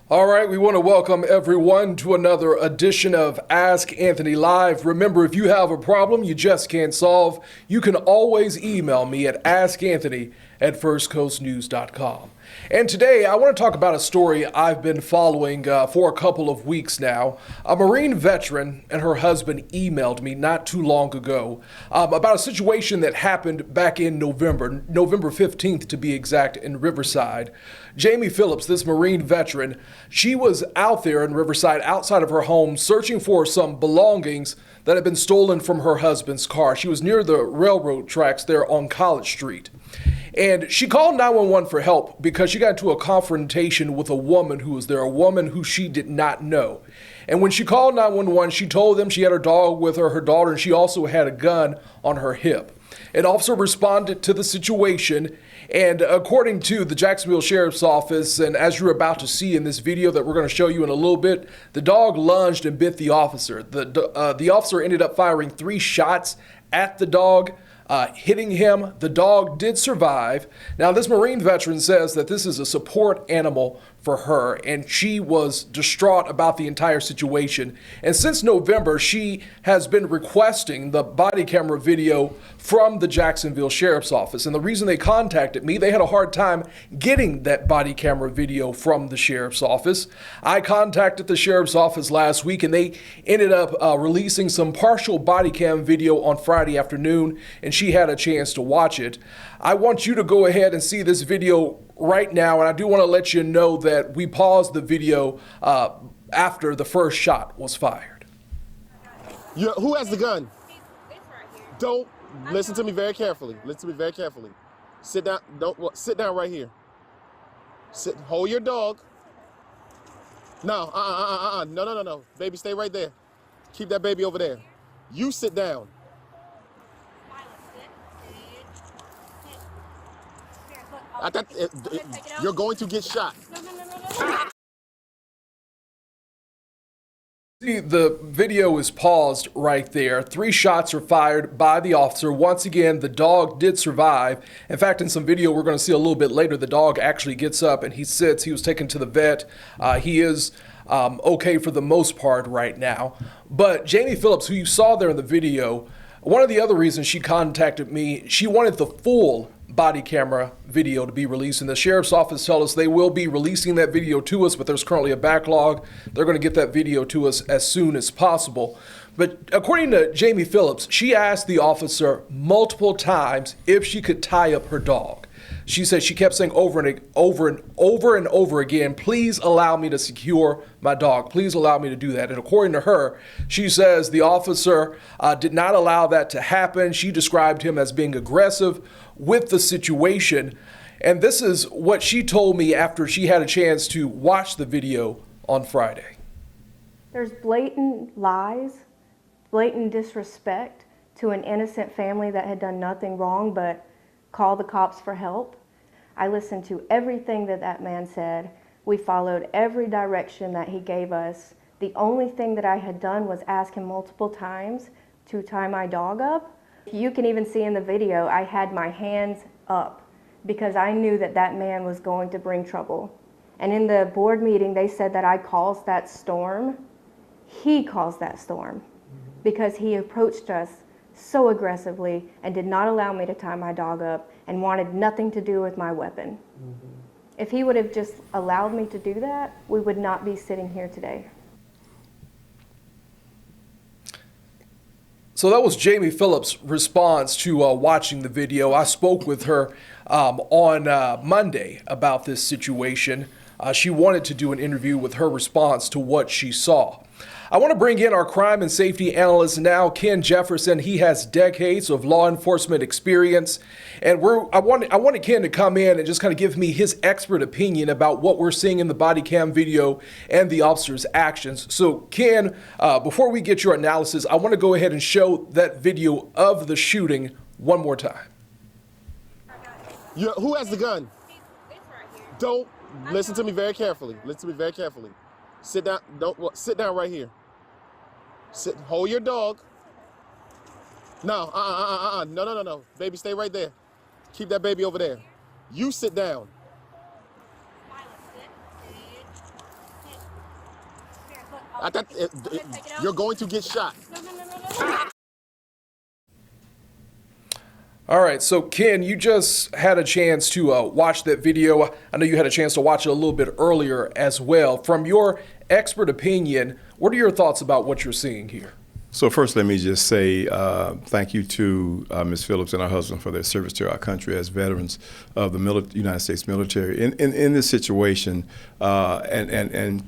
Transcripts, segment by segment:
All right, we want to welcome everyone to another edition of Ask Anthony Live. Remember, if you have a problem you just can't solve, you can always email me at askanthony@firstcoastnews.com. And today I want to talk about a story I've been following for a couple of weeks now. A Marine veteran and her husband emailed me not too long ago about a situation that happened back in November 15th to be exact, in Riverside. Jamie Phillips, this Marine veteran, she was out there in Riverside outside of her home searching for some belongings that had been stolen from her husband's car. She was near the railroad tracks there on College Street. And she called 911 for help because she got into a confrontation with a woman who was there, a woman who she did not know. And when she called 911, she told them she had her dog with her daughter, and she also had a gun on her hip. An officer responded to the situation, and according to the Jacksonville Sheriff's Office, and as you're about to see in this video that we're going to show you in a little bit, the dog lunged and bit the officer. The officer ended up firing 3 shots at the dog, hitting him. The dog did survive. Now, this Marine veteran says that this is a support animal for her, and she was distraught about the entire situation. And since November, she has been requesting the body camera video from the Jacksonville Sheriff's Office. And the reason they contacted me, they had a hard time getting that body camera video from the Sheriff's Office. I contacted the Sheriff's Office last week, and they ended up releasing some partial body cam video on Friday afternoon, and she had a chance to watch it. I want you to go ahead and see this video right now, and I do want to let you know that we paused the video after the first shot was fired. Who has the gun? Don't listen to me very carefully. Listen to me very carefully. Sit down. Sit down right here. Hold your dog. No, no. Baby, stay right there. Keep that baby over there. You sit down. You're going to get shot. See, the video is paused right there. 3 shots are fired by the officer. Once again, the dog did survive. In fact, in some video we're going to see a little bit later, the dog actually gets up and he sits. He was taken to the vet. He is okay for the most part right now. But Jamie Phillips, who you saw there in the video, one of the other reasons she contacted me, she wanted the full body camera video to be released, and the Sheriff's Office tell us they will be releasing that video to us, but there's currently a backlog. They're going to get that video to us as soon as possible. But according to Jamie Phillips, she asked the officer multiple times if she could tie up her dog. She said she kept saying over and over again, please allow me to secure my dog. Please allow me to do that. And according to her, she says the officer did not allow that to happen. She described him as being aggressive with the situation. And this is what she told me after she had a chance to watch the video on Friday. There's blatant lies, blatant disrespect to an innocent family that had done nothing wrong but call the cops for help. I listened to everything that man said. We followed every direction that he gave us. The only thing that I had done was ask him multiple times to tie my dog up. You can even see in the video, I had my hands up because I knew that man was going to bring trouble. And in the board meeting, they said that I caused that storm. He caused that storm because he approached us so aggressively and did not allow me to tie my dog up and wanted nothing to do with my weapon. If he would have just allowed me to do that, we would not be sitting here today. So that was Jamie Phillips' response to watching the video. I spoke with her on Monday about this situation. She wanted to do an interview with her response to what she saw. I want to bring in our crime and safety analyst now, Ken Jefferson. He has decades of law enforcement experience, and I wanted Ken to come in and just kind of give me his expert opinion about what we're seeing in the body cam video and the officer's actions. So, Ken, before we get your analysis, I want to go ahead and show that video of the shooting one more time. Who has the gun? Don't listen to me very carefully. Listen to me very carefully. Sit down. Sit down right here. Hold your dog. No, no. Baby, stay right there. Keep that baby over there. You sit down. I thought you're going to get shot. All right, so Ken, you just had a chance to watch that video. I know you had a chance to watch it a little bit earlier as well. From your expert opinion, what are your thoughts about what you're seeing here? So first, let me just say thank you to Ms. Phillips and her husband for their service to our country as veterans of the United States military. In this situation, and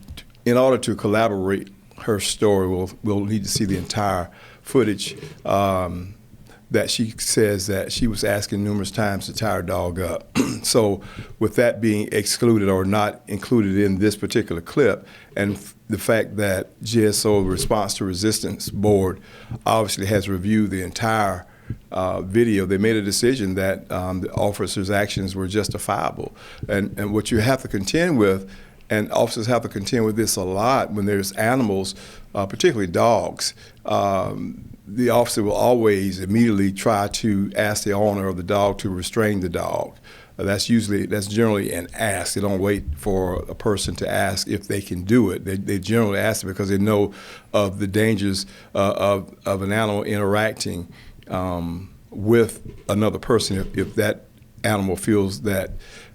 in order to collaborate her story, we'll need to see the entire footage that she says that she was asking numerous times to tie her dog up. So with that being excluded or not included in this particular clip, and the fact that GSO Response to Resistance Board obviously has reviewed the entire video, they made a decision that the officer's actions were justifiable. And what you have to contend with, and officers have to contend with this a lot when there's animals, particularly dogs, the officer will always immediately try to ask the owner of the dog to restrain the dog. That's generally an ask. They don't wait for a person to ask if they can do it. They generally ask it because they know of the dangers of an animal interacting with another person if that animal feels that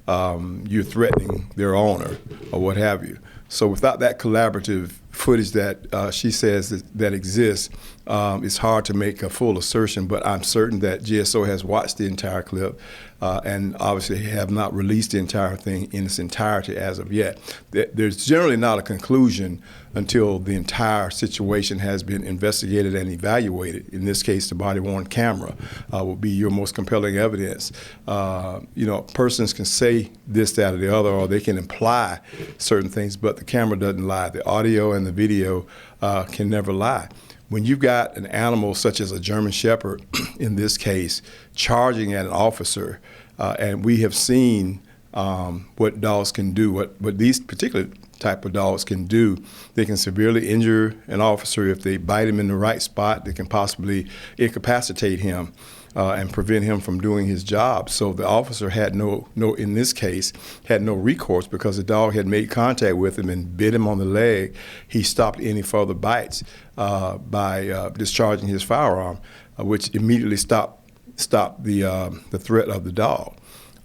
you're threatening their owner or what have you. So without that collaborative footage that she says that exists, it's hard to make a full assertion, but I'm certain that GSO has watched the entire clip and obviously have not released the entire thing in its entirety as of yet. There's generally not a conclusion until the entire situation has been investigated and evaluated. In this case, the body-worn camera will be your most compelling evidence. Persons can say this, that, or the other, or they can imply certain things, but the camera doesn't lie. The audio and the video can never lie. When you've got an animal such as a German Shepherd, in this case, charging at an officer, and we have seen what dogs can do, what these particular type of dogs can do. They can severely injure an officer if they bite him in the right spot. They can possibly incapacitate him and prevent him from doing his job. So the officer had in this case, had no recourse because the dog had made contact with him and bit him on the leg. He stopped any further bites by discharging his firearm, which immediately stopped the threat of the dog.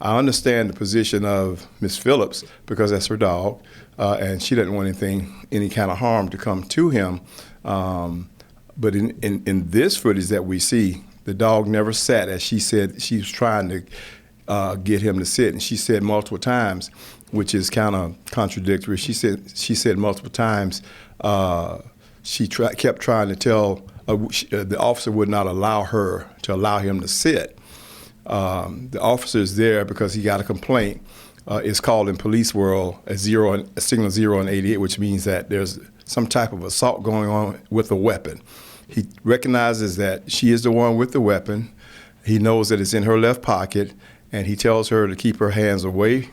I understand the position of Ms. Phillips because that's her dog, and she doesn't want any kind of harm to come to him. But in this footage that we see, the dog never sat, as she said she was trying to get him to sit, and she said multiple times, which is kind of contradictory. She said multiple times she kept trying to tell the officer would not allow him to sit. The officer is there because he got a complaint. It's called in police world a signal 0 and 88, which means that there's some type of assault going on with a weapon. He recognizes that she is the one with the weapon. He knows that it's in her left pocket, and he tells her to keep her hands away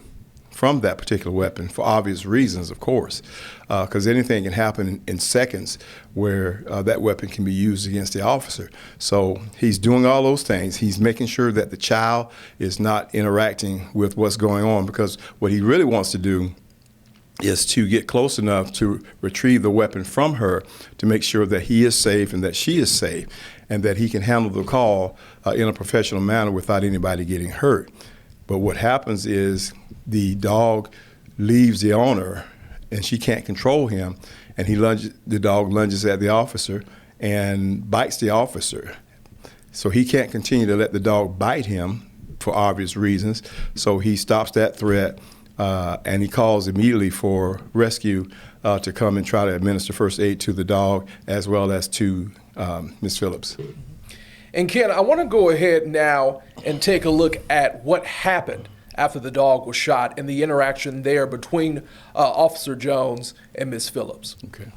from that particular weapon for obvious reasons, of course, because anything can happen in seconds where that weapon can be used against the officer. So he's doing all those things. He's making sure that the child is not interacting with what's going on, because what he really wants to do is to get close enough to retrieve the weapon from her to make sure that he is safe and that she is safe and that he can handle the call in a professional manner without anybody getting hurt. But what happens is the dog leaves the owner and she can't control him, and the dog lunges at the officer and bites the officer. So he can't continue to let the dog bite him for obvious reasons. So he stops that threat and he calls immediately for rescue to come and try to administer first aid to the dog as well as to Ms. Phillips. And Ken, I want to go ahead now and take a look at what happened after the dog was shot and the interaction there between Officer Jones and Ms. Phillips. Okay.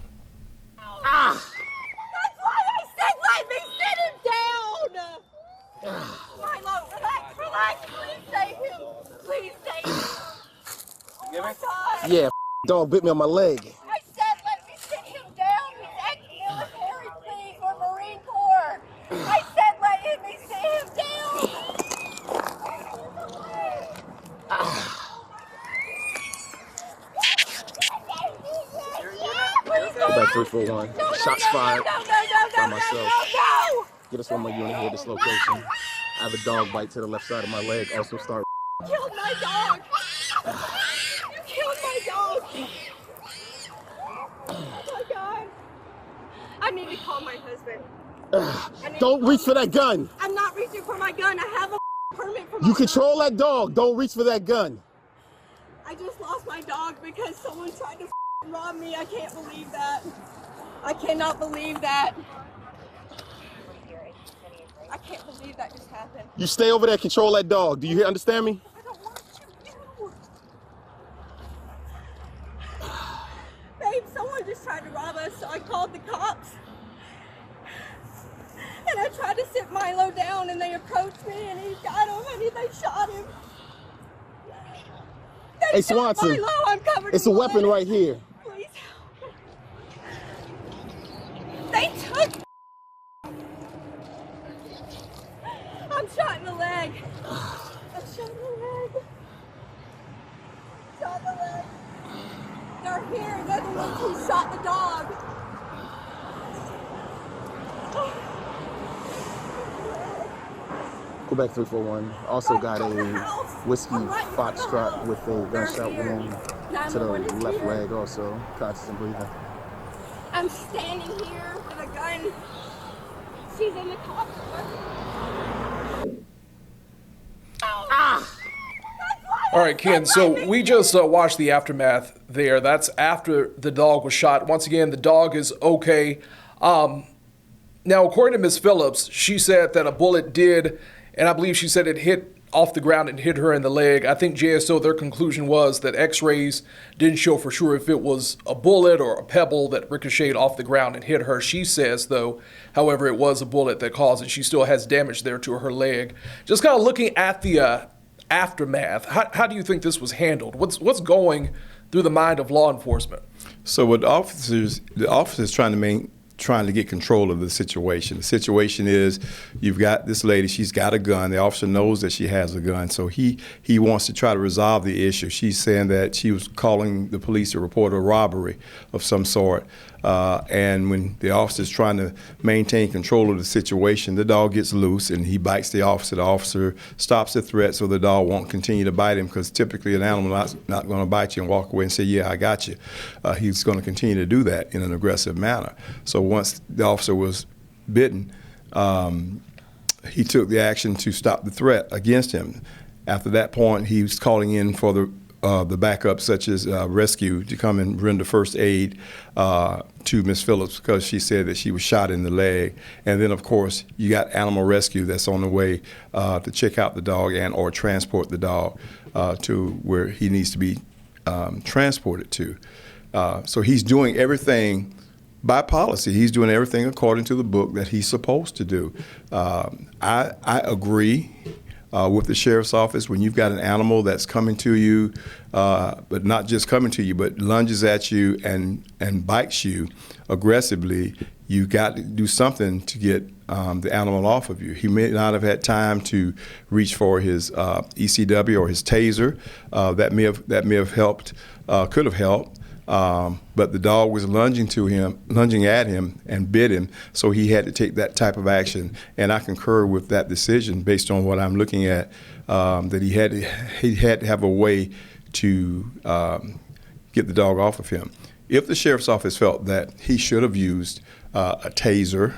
That's why I said let me sit him down! Milo, relax, please save him! Please save him! Oh my God! Yeah, dog bit me on my leg. I said let me sit him down! He's ex-military, please! We're Marine Corps! I said let me sit him down! Go back back 341. Shots fired by myself. No! Get us one more unit here at this location. I have a dog bite to the left side of my leg. Also start. You killed my dog! You killed my dog! Oh my God. I need to call my husband. Don't reach for that gun. I'm not reaching for my gun. I have a permit for my You gun. control that dog. Don't reach for that gun. I just lost my dog because someone tried to rob me. I can't believe that. I cannot believe that. I can't believe that just happened. You stay over there, control that dog. Do you understand me? I don't want you. Babe, someone just tried to rob us, so I called the cops. And I tried to sit Milo down, and they approached me, and he got him, and they shot him. They Hey, shot Swanson, Milo. I'm covered it's in a weapon blood. right here. Please help. They took. I'm shot in the leg. I'm shot in the leg. Shot in the leg. They're here. They're the ones who shot the dog. Quebec 341 also got a whiskey foxtrot with a gunshot wound to the left leg, also conscious and breathing. I'm standing here with a gun. She's in the car. All right, Ken, so we just watched the aftermath there. That's after the dog was shot. Once again, the dog is okay. Now, according to Ms. Phillips, she said that a bullet did, and I believe she said it hit off the ground and hit her in the leg. I think JSO, their conclusion was that x-rays didn't show for sure if it was a bullet or a pebble that ricocheted off the ground and hit her. She says, though, however, it was a bullet that caused it. She still has damage there to her leg. Just kind of looking at the aftermath, how do you think this was handled? What's going through the mind of law enforcement? So what the officers trying to get control of the situation. The situation is you've got this lady, she's got a gun. The officer knows that she has a gun, so he wants to try to resolve the issue. She's saying that she was calling the police to report a robbery of some sort. And when the officer's trying to maintain control of the situation, the dog gets loose and he bites the officer. The officer stops the threat so the dog won't continue to bite him, because typically an animal not going to bite you and walk away and say, yeah, I got you. He's going to continue to do that in an aggressive manner. So once the officer was bitten, he took the action to stop the threat against him. After that point, he was calling in for the backup, such as rescue, to come and render first aid to Ms. Phillips, because she said that she was shot in the leg. And then, of course, you got animal rescue that's on the way to check out the dog and or transport the dog to where he needs to be transported to. So he's doing everything by policy. He's doing everything according to the book that he's supposed to do. I agree with the sheriff's office. When you've got an animal that's coming to you, but not just coming to you, but lunges at you and bites you aggressively, you got to do something to get the animal off of you. He may not have had time to reach for his ECW or his taser. That may have helped, could have helped. But the dog was lunging at him and bit him, so he had to take that type of action. And I concur with that decision based on what I'm looking at, that he had to have a way to get the dog off of him. If the sheriff's office felt that he should have used a taser,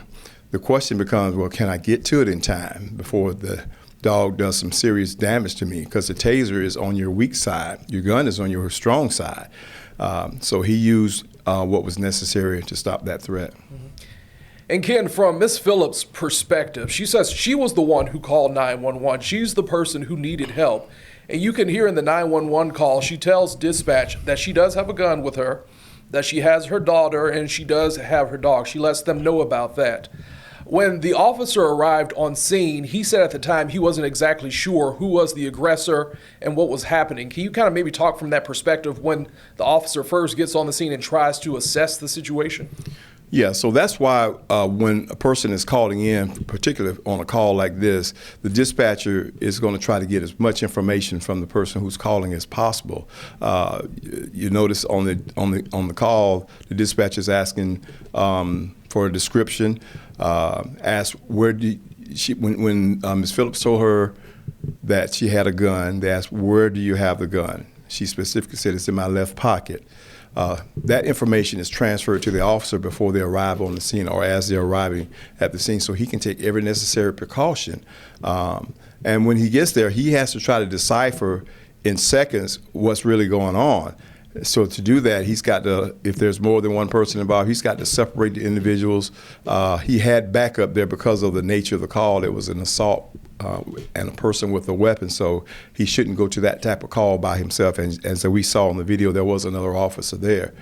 the question becomes, well, can I get to it in time before the dog does some serious damage to me? Because the taser is on your weak side. Your gun is on your strong side. So he used what was necessary to stop that threat. Mm-hmm. And Ken, from Ms. Phillips' perspective, she says she was the one who called 911. She's the person who needed help. And you can hear in the 911 call, she tells dispatch that she does have a gun with her, that she has her daughter, and she does have her dog. She lets them know about that. When the officer arrived on scene, he said at the time he wasn't exactly sure who was the aggressor and what was happening. Can you kind of maybe talk from that perspective when the officer first gets on the scene and tries to assess the situation? Yeah, so that's why when a person is calling in, particularly on a call like this, the dispatcher is going to try to get as much information from the person who's calling as possible. You notice on the call, the dispatcher is asking for a description. Asked when Ms. Phillips told her that she had a gun, they asked, "Where do you have the gun?" She specifically said, "It's in my left pocket." That information is transferred to the officer before they arrive on the scene or as they're arriving at the scene, so he can take every necessary precaution. And when he gets there, he has to try to decipher in seconds what's really going on. So to do that, he's got to, if there's more than one person involved, he's got to separate the individuals. He had backup there because of the nature of the call. It was an assault and a person with a weapon, so he shouldn't go to that type of call by himself. And as we saw in the video, there was another officer there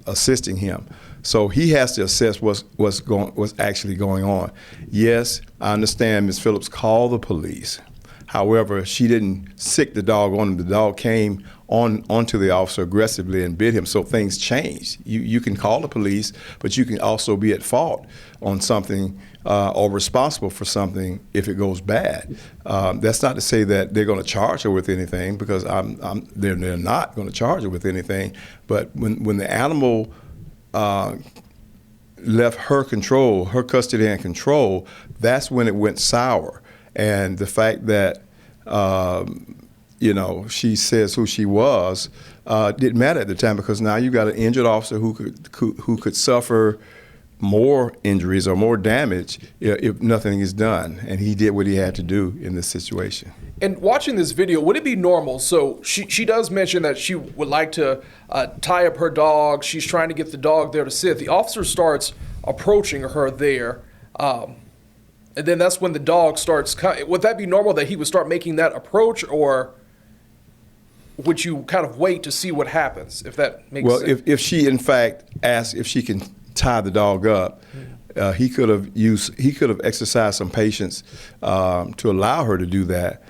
assisting him. So he has to assess what's actually going on. Yes, I understand Ms. Phillips called the police. However, she didn't sick the dog on him. The dog came onto the officer aggressively and bit him, so things changed. You can call the police, but you can also be at fault on something or responsible for something if it goes bad. That's not to say that they're going to charge her with anything, because they're not going to charge her with anything. But when the animal left her control, her custody and control, that's when it went sour. And the fact that, she says who she was didn't matter at the time, because now you got an injured officer who could suffer more injuries or more damage if nothing is done. And he did what he had to do in this situation. And watching this video, would it be normal? So she does mention that she would like to tie up her dog. She's trying to get the dog there to sit. The officer starts approaching her there. And then that's when the dog starts. Would that be normal that he would start making that approach, or would you kind of wait to see what happens, if that makes sense? Well, if she in fact asked if she can tie the dog up, he could have exercised some patience to allow her to do that.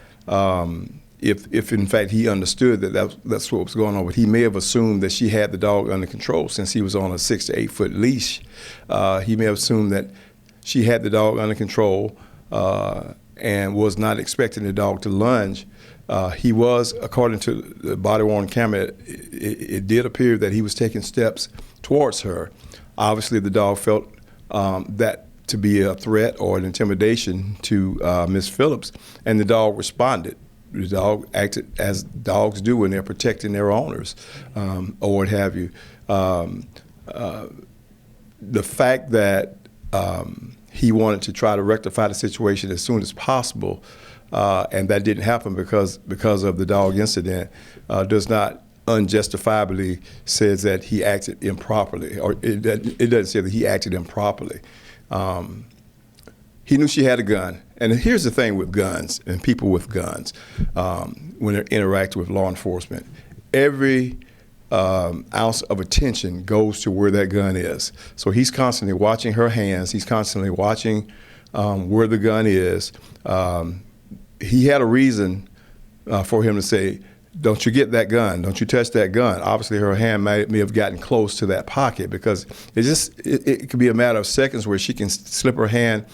If in fact he understood that's what was going on, but he may have assumed that she had the dog under control since he was on a 6 to 8 foot leash. He may have assumed that she had the dog under control and was not expecting the dog to lunge. He was, according to the body-worn camera, it did appear that he was taking steps towards her. Obviously, the dog felt that to be a threat or an intimidation to Ms. Phillips, and the dog responded. The dog acted as dogs do when they're protecting their owners, or what have you. The fact that he wanted to try to rectify the situation as soon as possible, and that didn't happen because of the dog incident, does not unjustifiably says that he acted improperly, or it doesn't say that he acted improperly. He knew she had a gun. And here's the thing with guns and people with guns, when they're interacting with law enforcement, every ounce of attention goes to where that gun is. So he's constantly watching her hands. He's constantly watching where the gun is. He had a reason for him to say, "Don't you get that gun, don't you touch that gun." Obviously her hand may have gotten close to that pocket, because it could be a matter of seconds where she can slip her hand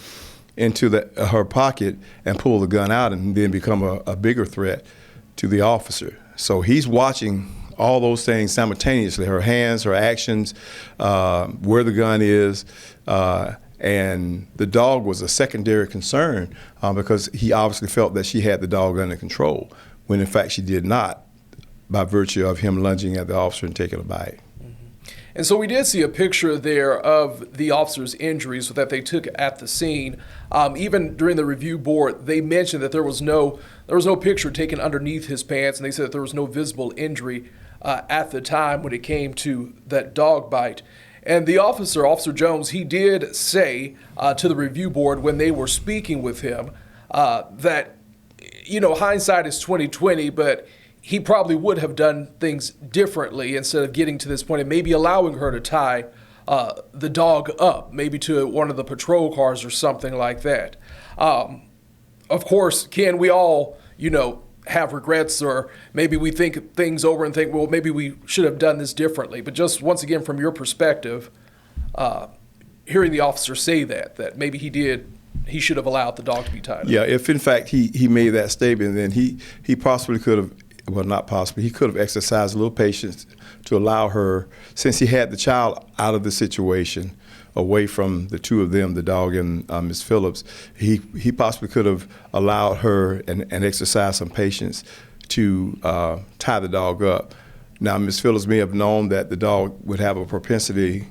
into her pocket and pull the gun out and then become a bigger threat to the officer. So he's watching all those things simultaneously, her hands, her actions, where the gun is, and the dog was a secondary concern because he obviously felt that she had the dog under control, when in fact she did not, by virtue of him lunging at the officer and taking a bite. And so we did see a picture there of the officer's injuries that they took at the scene. Even during the review board, they mentioned that there was no picture taken underneath his pants, and they said that there was no visible injury at the time when it came to that dog bite. And the officer, Officer Jones, he did say to the review board when they were speaking with him that, hindsight is 20/20, but he probably would have done things differently instead of getting to this point and maybe allowing her to tie the dog up, maybe to one of the patrol cars or something like that. Of course, Ken, we all, have regrets, or maybe we think things over and think, well, maybe we should have done this differently. But just once again, from your perspective, hearing the officer say that maybe he should have allowed the dog to be tied up. Yeah, if in fact he made that statement, then he possibly could have, well, not possibly, he could have exercised a little patience to allow her, since he had the child out of the situation, away from the two of them, the dog and Ms. Phillips, he possibly could have allowed her and exercised some patience to tie the dog up. Now, Ms. Phillips may have known that the dog would have a propensity,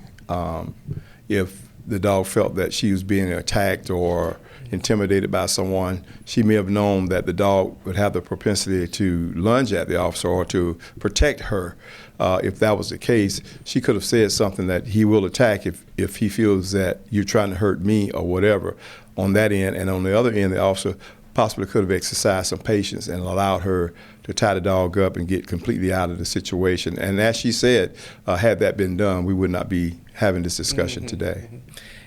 if the dog felt that she was being attacked or intimidated by someone, she may have known that the dog would have the propensity to lunge at the officer or to protect her. If that was the case, she could have said something that he will attack if he feels that you're trying to hurt me or whatever on that end. And on the other end, the officer possibly could have exercised some patience and allowed her to tie the dog up and get completely out of the situation. And as she said, had that been done, we would not be having this discussion today.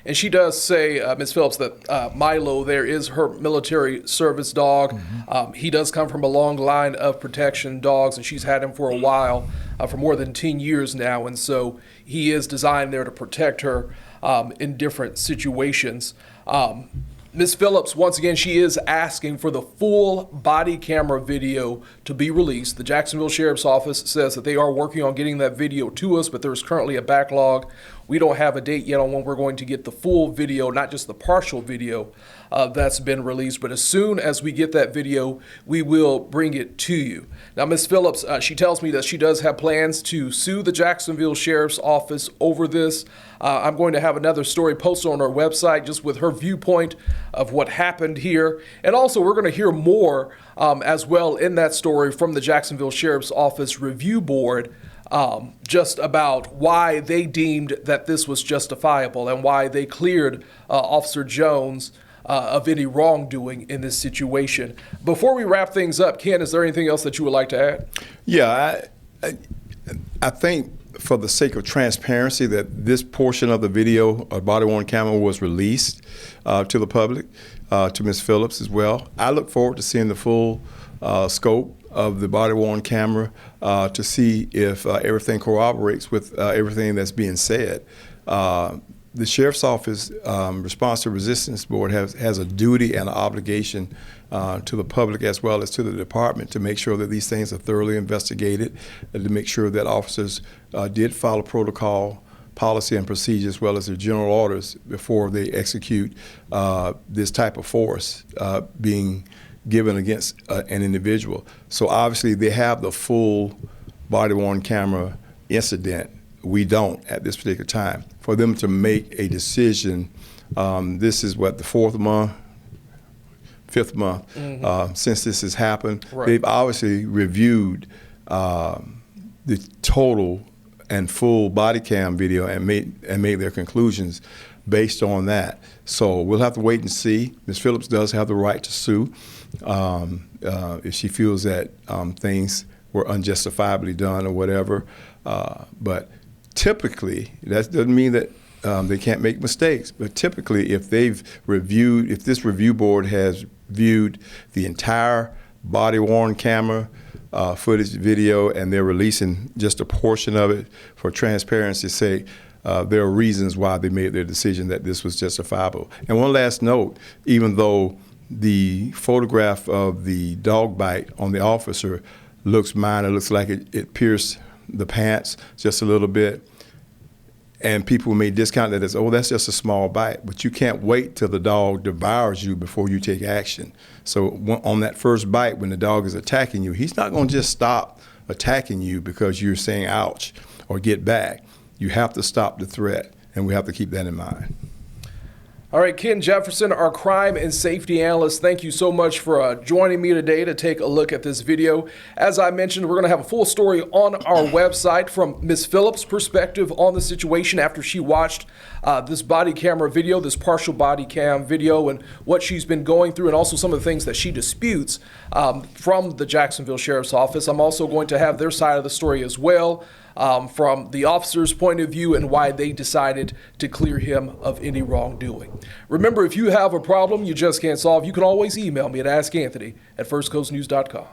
And she does say, Ms. Phillips, that Milo there is her military service dog. He does come from a long line of protection dogs, and she's had him for a while, for more than 10 years now. And so he is designed there to protect her in different situations. Ms. Phillips, once again, she is asking for the full body camera video to be released. The Jacksonville Sheriff's Office says that they are working on getting that video to us, but there is currently a backlog. We don't have a date yet on when we're going to get the full video, not just the partial video that's been released. But as soon as we get that video, we will bring it to you. Now, Ms. Phillips, she tells me that she does have plans to sue the Jacksonville Sheriff's Office over this. I'm going to have another story posted on our website just with her viewpoint of what happened here. And also, we're going to hear more as well in that story from the Jacksonville Sheriff's Office Review Board, just about why they deemed that this was justifiable and why they cleared Officer Jones of any wrongdoing in this situation. Before we wrap things up, Ken, is there anything else that you would like to add? Yeah, I think for the sake of transparency that this portion of the video, body-worn camera, was released to the public, to Ms. Phillips as well. I look forward to seeing the full scope of the body-worn camera to see if everything corroborates with everything that's being said. The Sheriff's Office Response to Resistance Board has a duty and an obligation to the public as well as to the department to make sure that these things are thoroughly investigated, and to make sure that officers did follow protocol, policy, and procedure as well as their general orders before they execute this type of force being given against an individual. So obviously they have the full body-worn camera incident. We don't at this particular time. For them to make a decision, this is what, the fifth month since this has happened. Right. They've obviously reviewed the total and full body cam video and made their conclusions based on that. So we'll have to wait and see. Ms. Phillips does have the right to sue if she feels that things were unjustifiably done or whatever. But typically, that doesn't mean that they can't make mistakes. But typically, if this review board has viewed the entire body-worn camera footage video and they're releasing just a portion of it for transparency's sake, there are reasons why they made their decision that this was justifiable. And one last note, even though the photograph of the dog bite on the officer looks minor, looks like it pierced the pants just a little bit, and people may discount that as, oh, that's just a small bite, but you can't wait till the dog devours you before you take action. So on that first bite, when the dog is attacking you, he's not going to just stop attacking you because you're saying ouch or get back. You have to stop the threat, and we have to keep that in mind. All right, Ken Jefferson, our crime and safety analyst, thank you so much for joining me today to take a look at this video. As I mentioned, we're going to have a full story on our website from Ms. Phillips' perspective on the situation after she watched this body camera video, this partial body cam video, and what she's been going through, and also some of the things that she disputes from the Jacksonville Sheriff's Office. I'm also going to have their side of the story as well, from the officer's point of view and why they decided to clear him of any wrongdoing. Remember, if you have a problem you just can't solve, you can always email me at askanthony@firstcoastnews.com.